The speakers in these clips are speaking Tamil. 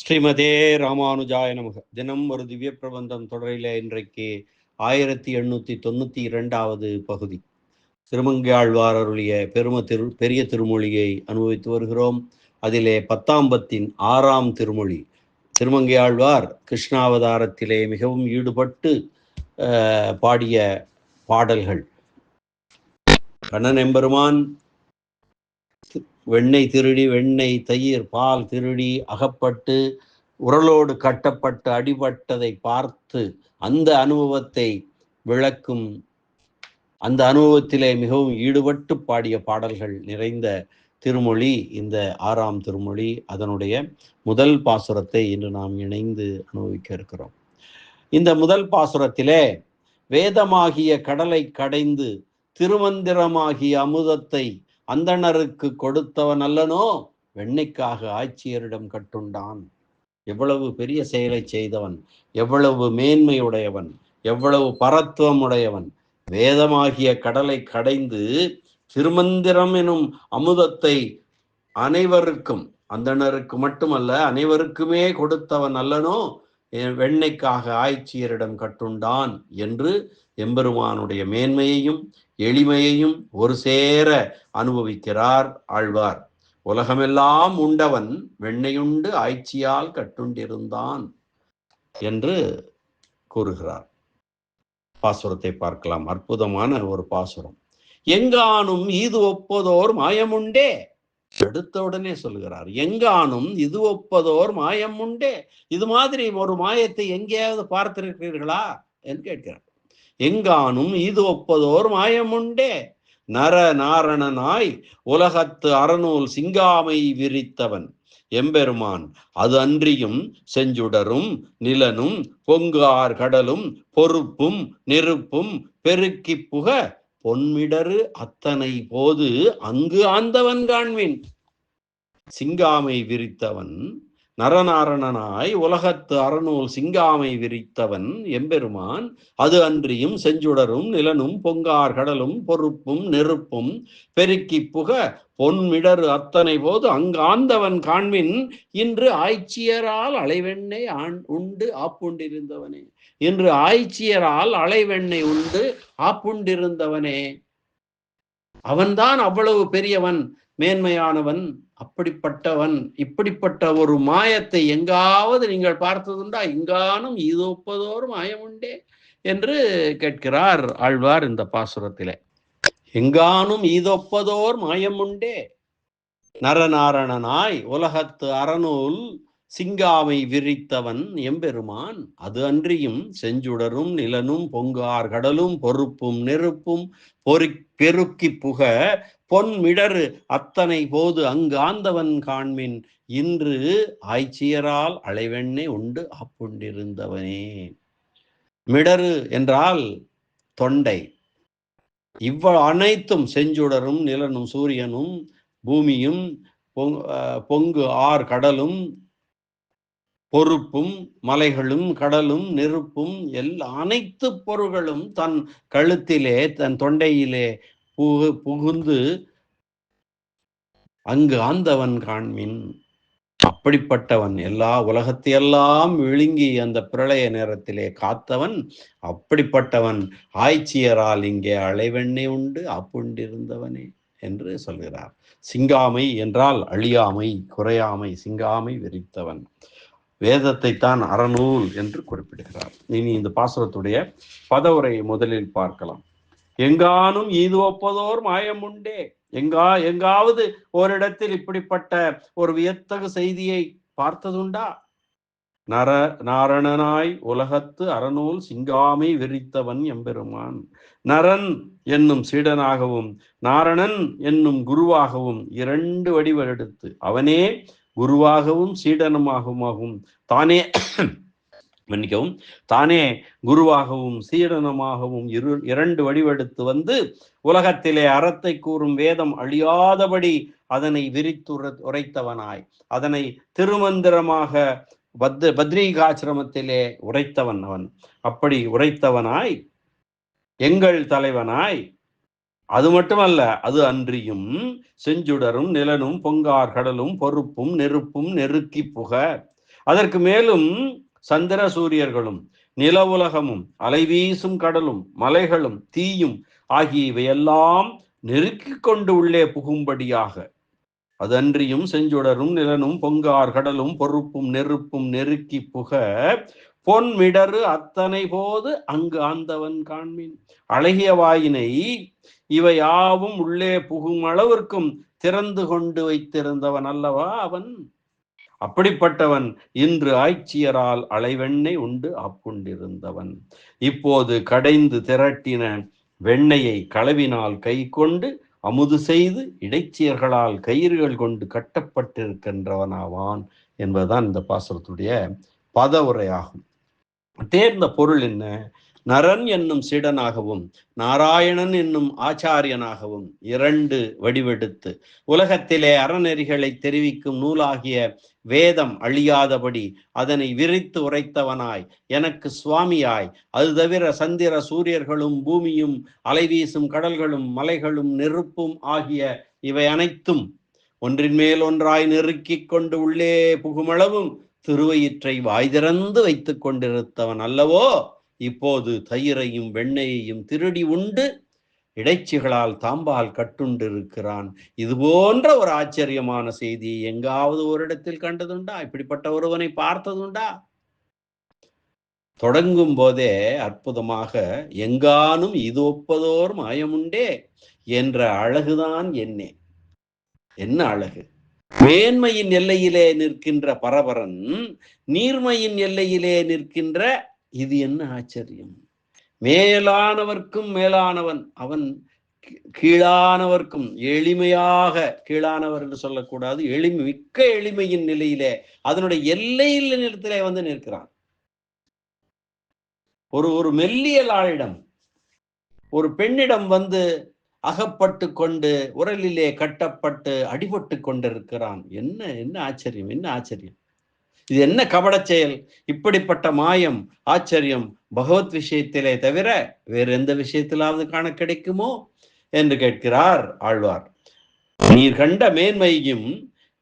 ஸ்ரீமதே ராமானுஜாய நமக. தினம் ஒரு திவ்ய பிரபந்தம் தொடரில் இன்றைக்கு 1892வது பகுதி. திருமங்கையாழ்வார் அருளிய பெரிய திருமொழியை அனுபவித்து வருகிறோம். அதிலே 10ஆம் பத்தின் 6ஆம் திருமொழி. திருமங்கையாழ்வார் கிருஷ்ணாவதாரத்திலே மிகவும் ஈடுபட்டு பாடிய பாடல்கள். கண்ணன் எம்பெருமான் வெண்ணெய் திருடி, வெண்ணெய் தயிர் பால் திருடி அகப்பட்டு உரலோடு கட்டப்பட்டு அடிபட்டதை பார்த்து அந்த அனுபவத்தை விளக்கும், அந்த அனுபவத்திலே மிகவும் ஈடுபட்டு பாடிய பாடல்கள் நிறைந்த திருமொழி இந்த 6ஆம் திருமொழி. அதனுடைய முதல் பாசுரத்தை இன்று நாம் இணைந்து அனுபவிக்க இருக்கிறோம். இந்த முதல் பாசுரத்திலே வேதமாகிய கடலை கடைந்து திருமந்திரமாகிய அமுதத்தை அந்தணருக்கு கொடுத்தவன் அல்லனோ வெண்ணைக்காக ஆட்சியரிடம் கட்டுண்டான். எவ்வளவு பெரிய செயலை செய்தவன், எவ்வளவு மேன்மையுடையவன், எவ்வளவு பரத்துவம் உடையவன். வேதமாகிய கடலை கடைந்து திருமந்திரம் எனும் அமுதத்தை அனைவருக்கும், அந்தணருக்கு மட்டுமல்ல அனைவருக்குமே கொடுத்தவன் அல்லனோ வெண்ணைக்காக ஆட்சியரிடம் கட்டுண்டான் என்று எம்பெருமானுடைய மேன்மையையும் எளிமையையும் ஒரு சேர அனுபவிக்கிறார் ஆழ்வார். உலகமெல்லாம் உண்டவன் வெண்ணையுண்டு ஆய்ச்சியால் கட்டுண்டிருந்தான் என்று கூறுகிறார். பாசுரத்தை பார்க்கலாம். அற்புதமான ஒரு பாசுரம். எங்கானும் இது ஒப்பதோர் மாயமுண்டே. எடுத்த உடனே சொல்கிறார், எங்கானும் இது ஒப்பதோர் மாயம் உண்டே. இது மாதிரி ஒரு மாயத்தை எங்கேயாவது பார்த்திருக்கிறீர்களா என்று கேட்கிறார். எங்கானும் இது ஒப்பதோர் மாயம் உண்டே. நர நாரணனாய் உலகத்து அறநூல் சிங்காமை விரித்தவன் எம்பெருமான் அது அன்றியும் செஞ்சுடரும் நிலனும் பொங்கார் கடலும் பொறுப்பும் நெருப்பும் பெருக்கி புக பொன்மிடரு அத்தனை போது அங்கு ஆந்தவன் காண்மின். சிங்காமை விரித்தவன் நரநாரணனாய் உலகத்து அறநூல் சிங்காமை விரித்தவன் எம்பெருமான் அது அன்றியும் செஞ்சுடரும் நிலனும் பொங்கார் கடலும் பொறுப்பும் நெருப்பும் பெருக்கி புக பொன்மிடரு அத்தனை போது அங்காந்தவன் காண்மின். இன்று ஆய்ச்சியரால் அலைவெண்ணை உண்டு ஆப்புண்டிருந்தவனே. இன்று ஆய்ச்சியரால் அலைவெண்ணை உண்டு ஆப்புண்டிருந்தவனே. அவன்தான் அவ்வளவு பெரியவன், மேன்மையானவன், அப்படிப்பட்டவன். இப்படிப்பட்ட ஒரு மாயத்தை எங்காவது நீங்கள் பார்த்ததுண்டா? எங்கானும் இது ஒப்பதோர் மாயம் உண்டே என்று கேட்கிறார் ஆழ்வார் இந்த பாசுரத்திலே. எங்கானும் இதொப்பதோர் மாயம் உண்டே. நரநாரணனாய் உலகத்து அறநூல் சிங்காமை விரித்தவன் எம்பெருமான் அது அன்றியும் செஞ்சுடரும் நிலனும் பொங்கார் கடலும் பொறுப்பும் நெருப்பும் பெருக்கி புக பொன்மிடரு அத்தனை போது அங்காந்தவன் காண்மின். இன்று ஆய்ச்சியரால் அலைவெண்ணை உண்டு ஆப்புண்டிருந்தவனே. மிடரு என்றால் தொண்டை. அனைத்தும் செஞ்சுடரும் நிலனும் சூரியனும் பூமியும் பொங்கு ஆர் கடலும் பொறுப்பும் மலைகளும் கடலும் நெருப்பும் அனைத்து பொருள்களும் தன் கழுத்திலே தன் தொண்டையிலே புகுந்து அங்கு ஆந்தவன் காண்மின். அப்படிப்பட்டவன், எல்லா உலகத்தையெல்லாம் விழுங்கி அந்த பிரளய நேரத்திலே காத்தவன். அப்படிப்பட்டவன் ஆய்ச்சியரால் இங்கே அலைவெண்ணை உண்டு ஆப்புண்டிருந்தவனே என்று சொல்கிறார். சிங்காமை என்றால் அழியாமை, குறையாமை. சிங்காமை விரித்தவன். வேதத்தை தான் அறநூல் என்று குறிப்பிடுகிறார். இனி இந்த பாசுரத்துடைய பதவுரை முதலில் பார்க்கலாம். எங்கானும் இது ஒப்பதோர் மாயம் உண்டே. எங்காவது ஓரிடத்தில் இப்படிப்பட்ட ஒரு வியத்தகு செய்தியை பார்த்ததுண்டா? நாரணனாய் உலகத்து அறநூல் சிங்காமை விரித்தவன் எம்பெருமான். நரன் என்னும் சீடனாகவும் நாரணன் என்னும் குருவாகவும் 2 வடிவெடுத்து அவனே குருவாகவும் சீடனமாகவும் தானே குருவாகவும் சீடனமாகவும் 2 வடிவெடுத்து வந்து உலகத்திலே அறத்தை கூறும் வேதம் அழியாதபடி அதனை விரித்து உரைத்தவனாய், அதனை திருமந்திரமாக பத்ரிகாசிரமத்திலே உரைத்தவன் அவன். அப்படி உரைத்தவனாய் எங்கள் தலைவனாய், அது மட்டுமல்ல அது அன்றியும் செஞ்சுடரும் நிலனும் பொங்கார் கடலும் பொறுப்பும் நெருப்பும் நெருக்கி புக அதற்கு மேலும் சந்திர சூரியர்களும் நில உலகமும் அலைவீசும் கடலும் மலைகளும் தீயும் ஆகியவையெல்லாம் நெருக்கிக் கொண்டு உள்ளே புகும்படியாக, அதன்றியும் செஞ்சுடரும் நிலனும் பொங்கார் கடலும் பொறுப்பும் நெருப்பும் நெருக்கி புக பொன்மிடரு அத்தனை போது அங்கு ஆந்தவன் காண்மின். அழகிய வாயினை இவை யாவும் உள்ளே புகும் அளவிற்கும் திறந்து கொண்டு வைத்திருந்தவன் அல்லவா அவன். அப்படிப்பட்டவன் இன்று ஆய்ச்சியரால் அலைவெண்ணெய் உண்டு ஆப்புண்டிருந்தவன். இப்போது கடைந்து திரட்டின வெண்ணெயை களவினால் கை கொண்டு அமுது செய்து இடைச்சியர்களால் கயிறுகள் கொண்டு கட்டப்பட்டிருக்கின்றவனாவான் என்பதுதான் இந்த பாசுரத்துடைய பத உரையாகும். தேர்ந்த பொருள் என்ன? நரன் என்னும் சீடனாகவும் நாராயணன் என்னும் ஆச்சாரியனாகவும் இரண்டு வடிவெடுத்து உலகத்திலே அறநெறிகளை தெரிவிக்கும் நூலாகிய வேதம் அழியாதபடி அதனை விரித்து உரைத்தவனாய், எனக்கு சுவாமியாய், அது தவிர சந்திர சூரியர்களும் பூமியும் அலைவீசும் கடல்களும் மலைகளும் நெருப்பும் ஆகிய இவை அனைத்தும் ஒன்றின் மேல் ஒன்றாய் நெருக்கிக் கொண்டு உள்ளே புகுமளவும் திருவயிற்றை வாய் திறந்து வைத்துக் கொண்டிருந்தவன் அல்லவோ இப்போது தயிரையும் வெண்ணெயையும் திருடி உண்டு இடைச்சிகளால் தாம்பால் கட்டுண்டிருக்கிறான். இது போன்ற ஒரு ஆச்சரியமான செய்தியை எங்காவது ஒரு இடத்தில் கண்டதுண்டா? இப்படிப்பட்ட ஒருவனை பார்த்ததுண்டா? தொடங்கும் போதே அற்புதமாக எங்கானும் இது ஒப்பதோர் மாயமுண்டே என்ற அழகுதான் என்ன அழகு! மேன்மையின் எல்லையிலே நிற்கின்ற பரபரன் நீர்மையின் எல்லையிலே நிற்கின்ற இது என்ன ஆச்சரியம்! மேலானவர்க்கும் மேலானவன் அவன், கீழானவர்க்கும் எளிமையாக, கீழானவர் என்று சொல்லக்கூடாது, மிக்க எளிமையின் நிலையிலே அதனுடைய எல்லையில் நிலத்திலே வந்து நிற்கிறான். ஒரு மெல்லியலாளிடம் ஒரு பெண்ணிடம் வந்து அகப்பட்டு கொண்டு உரலிலே கட்டப்பட்டு அடிபட்டு கொண்டிருக்கிறான். என்ன ஆச்சரியம்! என்ன ஆச்சரியம்! இது என்ன கபட செயல்! இப்படிப்பட்ட மாயம் ஆச்சரியம் பகவத் விஷயத்திலே தவிர வேறு எந்த விஷயத்திலாவது காண கிடைக்குமோ என்று கேட்கிறார் ஆழ்வார். நீர் கண்ட மேன்மையும்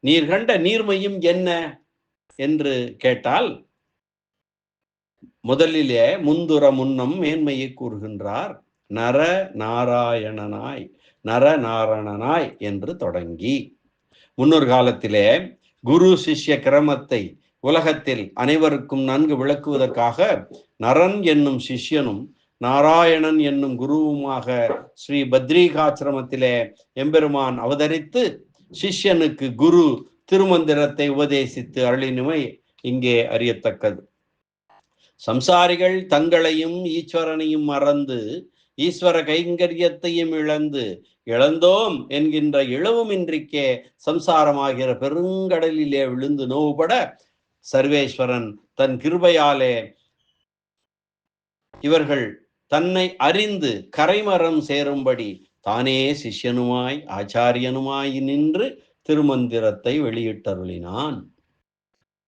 நீர் கண்ட நீர்மையும் என்ன என்று கேட்டால், முதலிலே முந்துர முன்னம் மேன்மையை கூறுகின்றார். நர நாராயணனாய் என்று தொடங்கி, முன்னொரு காலத்திலே குரு சிஷ்ய கிரமத்தை உலகத்தில் அனைவருக்கும் நன்கு விளக்குவதற்காக நரன் என்னும் சிஷ்யனும் நாராயணன் என்னும் குருவுமாக ஸ்ரீ பத்ரிகாசிரமத்திலே எம்பெருமான் அவதரித்து சிஷ்யனுக்கு குரு திருமந்திரத்தை உபதேசித்து அருளினுமை இங்கே அறியத்தக்கது. சம்சாரிகள் தங்களையும் ஈஸ்வரனையும் மறந்து ஈஸ்வர கைங்கரியத்தையும் இழந்தோம் என்கின்ற இழவுமின்றிக்கே சம்சாரமாகிற பெருங்கடலிலே விழுந்து நோவுபட சர்வேஸ்வரன் தன் கிருபையாலே இவர்கள் தன்னை அறிந்து கரைமரம் சேரும்படி தானே சிஷ்யனுமாய் ஆச்சாரியனுமாய் நின்று திருமந்திரத்தை வெளியிட்டருளினான்.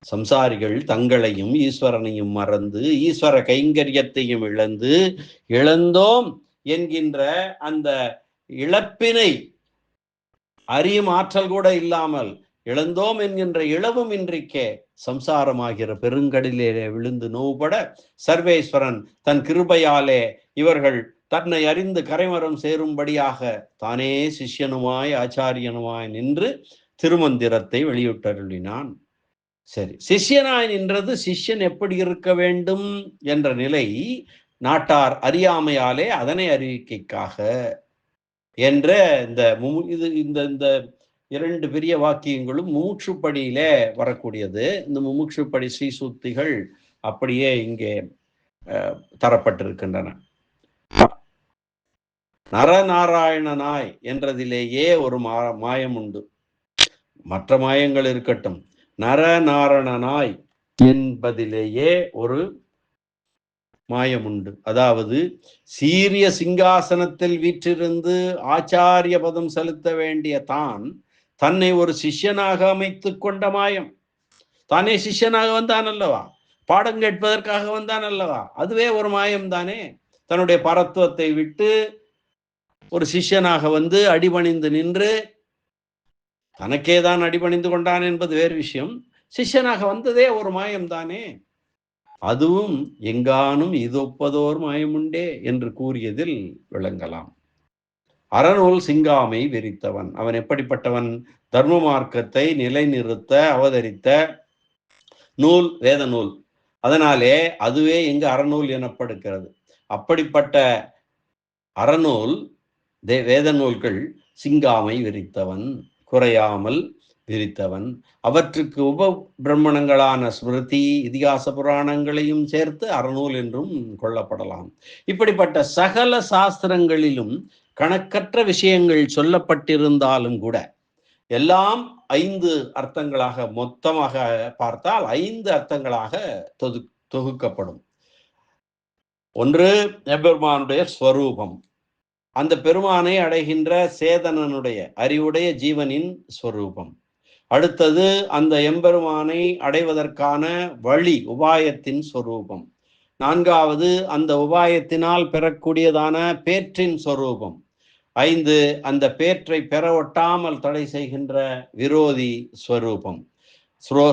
சம்சாரிகள் தங்களையும் ஈஸ்வரனையும் மறந்து ஈஸ்வர கைங்கரியத்தையும் இழந்தோம் என்கின்ற அந்த இழப்பினை அறியும் ஆற்றல் கூட இல்லாமல் இழந்தோம் என்கின்ற இழவும் இன்றிக்கே சம்சாரமாகிற பெருங்கடலிலே விழுந்து நோவுபட சர்வேஸ்வரன் தன் கிருபையாலே இவர்கள் தன்னை அறிந்து கரைமரம் சேரும்படியாக தானே சிஷ்யனுமாய் ஆச்சாரியனுமாய் நின்று திருமந்திரத்தை வெளியிட்டருளினான். சரி, சிஷ்யனாய் நின்றது சிஷ்யன் எப்படி இருக்க வேண்டும் என்ற நிலை நாட்டார் அறியாமையாலே அதனை அறிவிக்கைக்காக என்ற இந்த இரண்டு பெரிய வாக்கியங்களும் முமுட்சுப்படியிலே வரக்கூடியது. இந்த முமுட்சுப்படி ஸ்ரீசூக்திகள் அப்படியே இங்கே தரப்பட்டிருக்கின்றன. நரநாராயணனாய் என்றதிலேயே ஒரு மாயம் உண்டு. மற்ற மாயங்கள் இருக்கட்டும், நரநாராயணனாய் என்பதிலேயே ஒரு மாயம் உண்டு. அதாவது சீரிய சிங்காசனத்தில் வீற்றிருந்து ஆச்சாரிய பதம் செலுத்த வேண்டிய தன்னை ஒரு சிஷ்யனாக அமைத்து கொண்ட மாயம். தானே சிஷ்யனாக வந்தான் அல்லவா, பாடம் கேட்பதற்காக வந்தான் அல்லவா, அதுவே ஒரு மாயம் தானே. தன்னுடைய பரத்துவத்தை விட்டு ஒரு சிஷ்யனாக வந்து அடிபணிந்து நின்று தனக்கேதான் அடிபணிந்து கொண்டான் என்பது வேறு விஷயம். சிஷ்யனாக வந்ததே ஒரு மாயம்தானே. அதுவும் எங்கானும் இதொப்பதோர் மாயமுண்டே என்று கூறியதில் விளங்கலாம். அறநூல் சிங்காமை விரித்தவன். அவன் எப்படிப்பட்டவன்? தர்ம மார்க்கத்தை நிலைநிறுத்த அவதரித்த நூல் வேத நூல். அதனாலே அதுவே இங்கு அறநூல் எனப்படுகிறது. அப்படிப்பட்ட அறநூல் வேத நூல்கள் சிங்காமை விரித்தவன், குறையாமல் விரித்தவன். அவற்றுக்கு உப பிரம்மணங்களான ஸ்மிருதி, இதிகாச புராணங்களையும் சேர்த்து அறநூல் என்றும் கொள்ளப்படலாம். இப்படிப்பட்ட சகல சாஸ்திரங்களிலும் கணக்கற்ற விஷயங்கள் சொல்லப்பட்டிருந்தாலும் கூட எல்லாம் 5 அர்த்தங்களாக, மொத்தமாக பார்த்தால் 5 அர்த்தங்களாக தொகுக்கப்படும். ஒன்று, எம்பெருமானுடைய ஸ்வரூபம், அந்த பெருமானை அடைகின்ற சேதனனுடைய அறிவுடைய ஜீவனின் ஸ்வரூபம். அடுத்தது, அந்த எம்பெருமானை அடைவதற்கான வழி, உபாயத்தின் ஸ்வரூபம். நான்காவது, அந்த உபாயத்தினால் பெறக்கூடியதான பேற்றின் ஸ்வரூபம். 5, அந்த பேற்றை பெற ஒட்டாமல் தடை செய்கின்ற விரோதி ஸ்வரூபம்.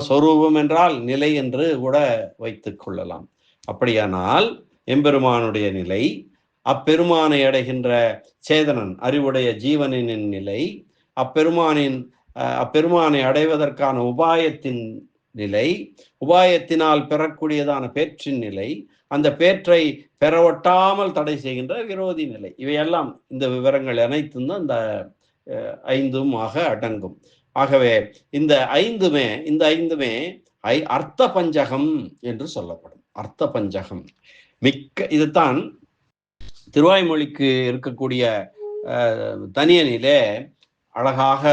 ஸ்வரூபம் என்றால் நிலை என்று கூட வைத்துக் கொள்ளலாம். அப்படியானால் எம்பெருமானுடைய நிலை, அப்பெருமானை அடைகின்ற சேதனன் அறிவுடைய ஜீவனின் நிலை, அப்பெருமானை அடைவதற்கான உபாயத்தின் நிலை, உபாயத்தினால் பெறக்கூடியதான பேற்றின் நிலை, அந்த பேற்றை பெறவட்டாமல் தடை செய்கின்ற விரோதி நிலை. இவையெல்லாம் இந்த விவரங்கள் அனைத்தும் தான் இந்த 5ம் அடங்கும். ஆகவே இந்த ஐந்துமே அர்த்த பஞ்சகம் என்று சொல்லப்படும். அர்த்த பஞ்சகம் இதுதான் திருவாய்மொழிக்கு இருக்கக்கூடிய தனியனிலே அழகாக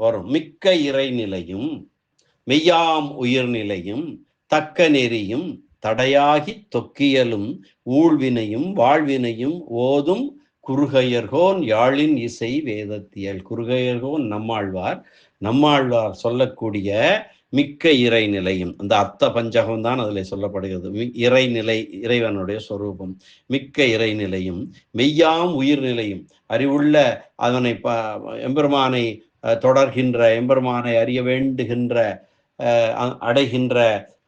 வரும். மிக்க இறை நிலையும் மெய்யாம் உயிர்நிலையும் தக்க நெறியும் தடையாகி தொக்கியலும் ஊழ்வினையும் வாழ்வினையும் ஓதும் குறுகையர்கோன் யாழின் இசை வேதத்தியல். குறுகையர்கோன் நம்மாழ்வார் சொல்லக்கூடிய மிக்க இறைநிலையும், அந்த அர்த்த பஞ்சகம் தான் அதில் சொல்லப்படுகிறது. இறைநிலை, இறைவனுடைய சொரூபம். மிக்க இறைநிலையும் மெய்யாம் உயிர்நிலையும், அறிவுள்ள அதனை எம்பெருமானை தொடர்கின்ற, எம்பெருமானை அறிய வேண்டுகின்ற, அடைகின்ற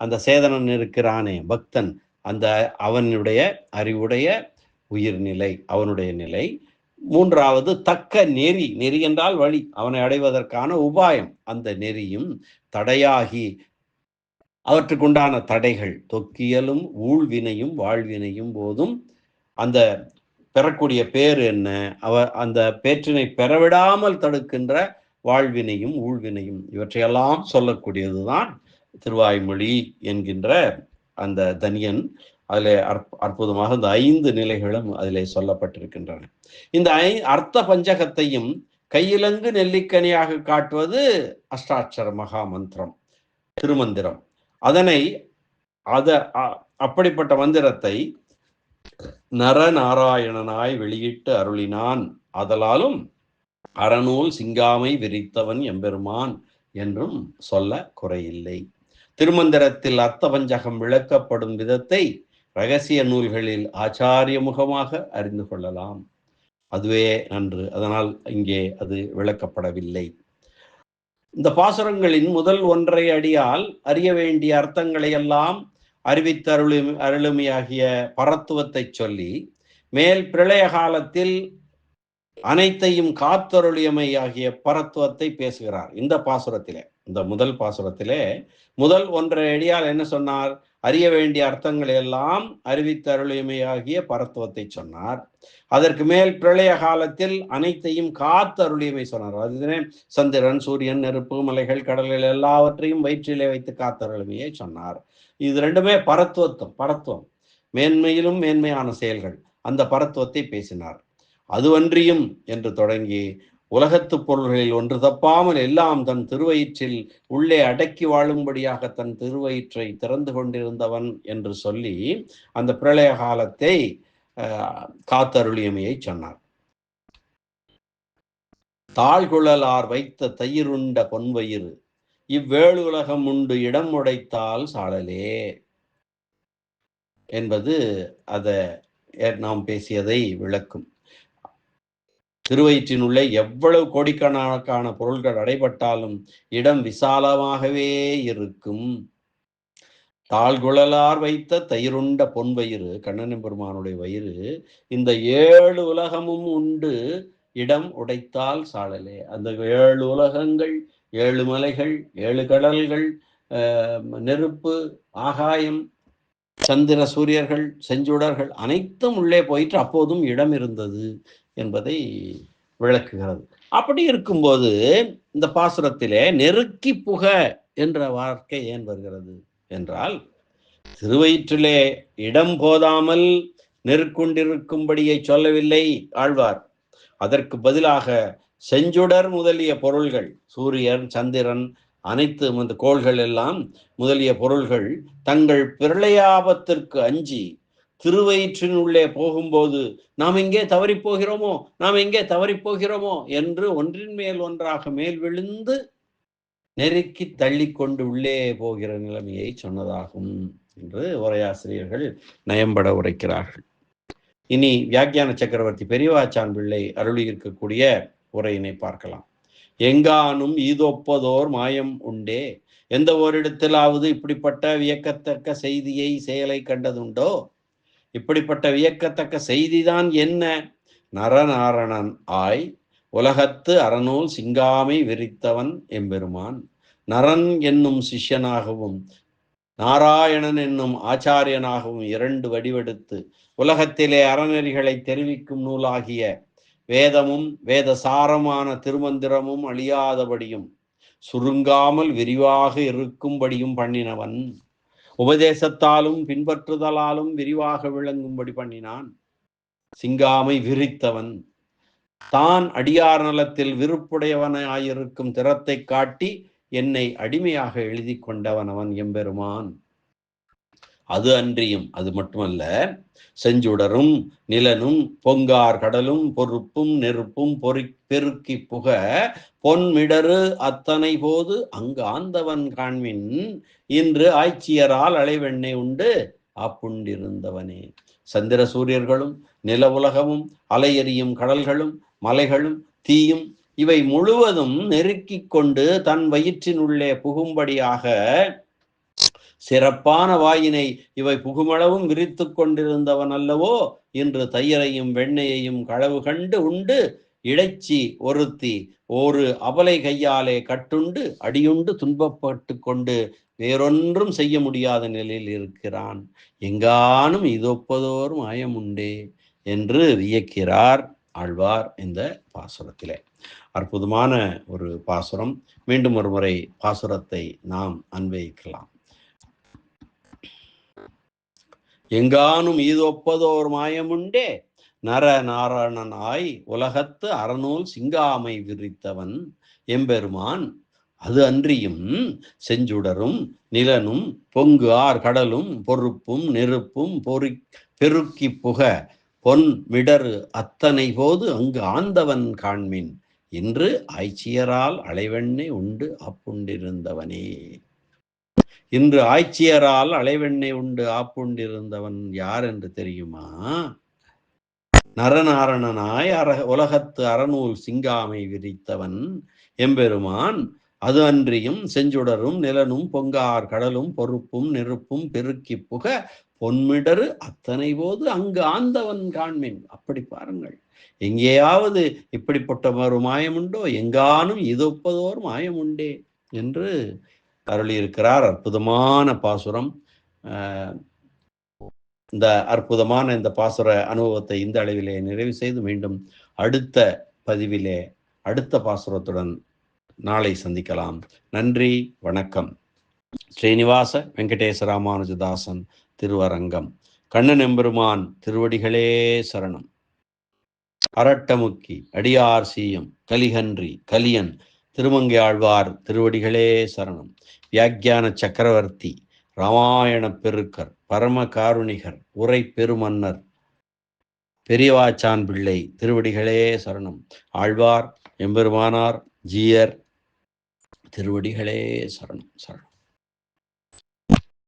அந்த சேதனன் இருக்கிறானே பக்தன், அந்த அவனுடைய அறிவுடைய உயிர்நிலை, அவனுடைய நிலை. மூன்றாவது, தக்க நெறி. நெறி என்றால் வழி, அவனை அடைவதற்கான உபாயம், அந்த நெறியும் தடையாகி அவற்றுக்குண்டான தடைகள், தொக்கியலும் ஊழ்வினையும் வாழ்வினையும் போதும் அந்த பெறக்கூடிய பேர் என்ன, அந்த பேற்றினை பெறவிடாமல் தடுக்கின்ற வாழ்வினையும் ஊழ்வினையும், இவற்றையெல்லாம் சொல்லக்கூடியதுதான் திருவாய்மொழி என்கின்ற அந்த தனியன். அதில் அற்புதமாக இந்த 5 நிலைகளும் அதிலே சொல்லப்பட்டிருக்கின்றன. இந்த அர்த்த பஞ்சகத்தையும் கையிலங்கு நெல்லிக்கனியாக காட்டுவது அஷ்டாட்சர மகா மந்திரம், திருமந்திரம். அப்படிப்பட்ட மந்திரத்தை நரநாராயணனாய் வெளியிட்டு அருளினான். ஆதலாலும் அறநூல் சிங்காமை விரித்தவன் எம்பெருமான் என்றும் சொல்ல குறையில்லை. திருமந்திரத்தில் அர்த்த பஞ்சகம் விளக்கப்படும் விதத்தை இரகசிய நூல்களில் ஆச்சாரிய முகமாக அறிந்து கொள்ளலாம். அதுவே நன்று. அதனால் இங்கே அது விளக்கப்படவில்லை. இந்த பாசுரங்களின் முதல் 1.5 அடியால் அறிய வேண்டிய அர்த்தங்களை எல்லாம் அருளுமையாகிய பரத்துவத்தை சொல்லி, மேல் பிரளய காலத்தில் அனைத்தையும் காத்தருளியமை ஆகிய பரத்துவத்தை பேசுகிறார். இந்த பாசுரத்திலே, இந்த முதல் பாசுரத்திலே முதல் 1.5 அடியால் என்ன சொன்னார்? அறிய வேண்டிய அர்த்தங்களை எல்லாம் அறிவித்தருளியமையாகிய பரத்துவத்தை சொன்னார். அதற்கு மேல் பிரளய காலத்தில் அனைத்தையும் காத்தருளியமை சொன்னார். அதுதானே சந்திரன், சூரியன், நெருப்பு, மலைகள், கடல்கள் எல்லாவற்றையும் வயிற்றிலே வைத்து காத்தருளிமையை சொன்னார். இது ரெண்டுமே பரத்துவம், மேன்மையிலும் மேன்மையான செயல்கள். அந்த பரத்துவத்தை பேசினார். அதுவன்றியும் என்று தொடங்கி உலகத்து பொருள்களில் ஒன்று தப்பாமல் எல்லாம் தன் திருவயிற்றில் உள்ளே அடக்கி வாழும்படியாக தன் திருவயிற்றை திறந்து கொண்டிருந்தவன் என்று சொல்லி அந்த பிரளய காலத்தை காத்தருளியமையை சொன்னார். தாழ்குழலார் வைத்த தயிருண்ட பொன்வயிறு இவ்வேழு உலகம் உண்டு இடம் உடைத்தால் சாழலே என்பது அதை நாம் பேசியதை விளக்கும். திருவயிற்றினுள்ளே எவ்வளவு கோடிக்கணக்கான பொருள்கள் அடைபட்டாலும் இடம் விசாலமாகவே இருக்கும். தாழ்குழலார் வைத்த தயிருண்ட பொன் வயிறு, கண்ணன் பெருமானுடைய வயிறு, இந்த 7 உலகமும் உண்டு இடம் உடைத்தால் சாழலே. அந்த 7 உலகங்கள், 7 மலைகள், 7 கடல்கள், நெருப்பு, ஆகாயம், சந்திர சூரியர்கள், செஞ்சுடர்கள் அனைத்தும் உள்ளே போயிட்டு அப்போதும் இடம் இருந்தது என்பதை விளக்குகிறது. அப்படி இருக்கும்போது இந்த பாசுரத்திலே நெருக்கி புக என்ற வார்த்தை ஏன் வருகிறது என்றால், திருவயிற்றிலே இடம் போதாமல் நெருக்கொண்டிருக்கும்படியை சொல்லவில்லை ஆழ்வார். அதற்கு பதிலாக செஞ்சுடர் முதலிய பொருள்கள், சூரியன், சந்திரன், அனைத்து அந்த கோள்கள் எல்லாம் முதலிய பொருள்கள் தங்கள் பிரளயாபத்திற்கு அஞ்சி திருவயிற்றினுள்ளே போகும்போது நாம் எங்கே தவறி போகிறோமோ, நாம் எங்கே தவறி போகிறோமோ என்று ஒன்றின் மேல் ஒன்றாக மேல் விழுந்து நெருக்கி தள்ளி கொண்டு உள்ளே போகிற நிலைமையை சொன்னதாகும் என்று உரையாசிரியர்கள் நயம்பட உரைக்கிறார்கள். இனி வியாக்கியான சக்கரவர்த்தி பெரியவாச்சான் பிள்ளை அருளி இருக்கக்கூடிய உரையினை பார்க்கலாம். எங்கானும் ஈதொப்பதோர் மாயம் உண்டே, எந்த ஓரிடத்திலாவது இப்படிப்பட்ட வியக்கத்தக்க செய்தியை செயலை கண்டதுண்டோ? இப்படிப்பட்ட வியக்கத்தக்க செய்திதான் என்ன? நரநாரணன் ஆய் உலகத்து அறநூல் சிங்காமை விரித்தவன் எம்பெருமான், நரன் என்னும் சிஷ்யனாகவும் நாராயணன் என்னும் ஆச்சாரியனாகவும் 2 வடிவெடுத்து உலகத்திலே அறநெறிகளை தெரிவிக்கும் நூலாகிய வேதமும் வேதசாரமான திருமந்திரமும் அழியாதபடியும் சுருங்காமல் விரிவாக இருக்கும்படியும் பண்ணினவன், உபதேசத்தாலும் பின்பற்றுதலாலும் விரிவாக விளங்கும்படி பண்ணினான். சிங்காமை விரித்தவன், தான் அடியார் நலத்தில் விருப்புடையவனாயிருக்கும் திறத்தை காட்டி என்னை அடிமையாக எழுதி கொண்டவன் அவன் எம்பெருமான். அது அன்றியும், அது மட்டுமல்ல, செஞ்சுடரும் நிலனும் பொங்கார் கடலும் பொறுப்பும் நெருப்பும் பெருக்கி புக பொன்மிடரு அத்தனை போது அங்கு ஆந்தவன் காண்மின், இன்று ஆய்ச்சியரால் அலைவெண்ணை உண்டு அப்புண்டிருந்தவனே. சந்திர சூரியர்களும் நில உலகமும் அலையெறியும் கடல்களும் மலைகளும் தீயும் இவை முழுவதும் நெருக்கி கொண்டு தன் வயிற்றினுள்ளே புகும்படியாக சிறப்பான வாயினை இவை புகுமளவும் விரித்து கொண்டிருந்தவன் அல்லவோ இன்று தயிரையும் வெண்ணையையும் களவு கண்டு உண்டு இடைச்சி ஒருத்தி ஒரு அபலை கையாலே கட்டுண்டு அடியுண்டு துன்பப்பட்டு கொண்டு வேறொன்றும் செய்ய முடியாத நிலையில் இருக்கிறான். எங்கானும் இதொப்பதோர் மாயமுண்டே என்று வியக்கிறார் ஆழ்வார் இந்த பாசுரத்திலே. அற்புதமான ஒரு பாசுரம். மீண்டும் ஒரு முறை பாசுரத்தை நாம் அன்வயிக்கலாம். எங்கானும் ஈதொப்பதோர் மாயமுண்டே, நர நாராயணனாய் உலகத்து அறநூல் சிங்காமை விரித்தவன் எம்பெருமான், அது அன்றியும் செஞ்சுடரும் நிலனும் பொங்கு ஆர் கடலும் பொறுப்பும் நெருப்பும் பெருக்கி புக பொன் மிடரு அத்தனை போது அங்கு ஆந்தவன் காண்மின், இன்று ஆய்ச்சியரால் அலைவெண்ணை உண்டு அப்புண்டிருந்தவனே. இன்று ஆய்ச்சியரால் அலைவெண்ணை உண்டு ஆப்புண்டிருந்தவன் யார் என்று தெரியுமா? நரநாரணனாய் உலகத்து அறநூல் சிங்காமை விரித்தவன் எம்பெருமான், அது அன்றியும் செஞ்சுடரும் நிலனும் பொங்கார் கடலும் பொறுப்பும் நெருப்பும் பெருக்கி புக பொன்மிடரு அத்தனை போது அங்கு ஆந்தவன் காண்மின். அப்படி பாருங்கள், எங்கேயாவது இப்படிப்பட்ட ஒரு மாயமுண்டோ? எங்கானும் இதொப்பதோர் மாயமுண்டே என்று அருளியிருக்கிறார். அற்புதமான பாசுரம். இந்த அற்புதமான இந்த பாசுர அனுபவத்தை இந்த அளவிலே நிறைவு செய்து மீண்டும் அடுத்த பதிவிலே அடுத்த பாசுரத்துடன் நாளை சந்திக்கலாம். நன்றி, வணக்கம். ஸ்ரீனிவாச வெங்கடேச ராமானுஜதாசன் திருவரங்கம். கண்ணன் எம்பெருமான் திருவடிகளே சரணம். அரட்டமுக்கி அடியார் சீயம் கலிகன்றி கலியன் திருமங்கை ஆழ்வார் திருவடிகளே சரணம். வியாக்கியான சக்கரவர்த்தி ராமாயண பெருக்கர் பரம காருணிகர் உரை பெருமன்னர் பெரியவாச்சான் பிள்ளை திருவடிகளே சரணம். ஆழ்வார் எம்பெருமானார் ஜீயர் திருவடிகளே சரணம் சரணம்.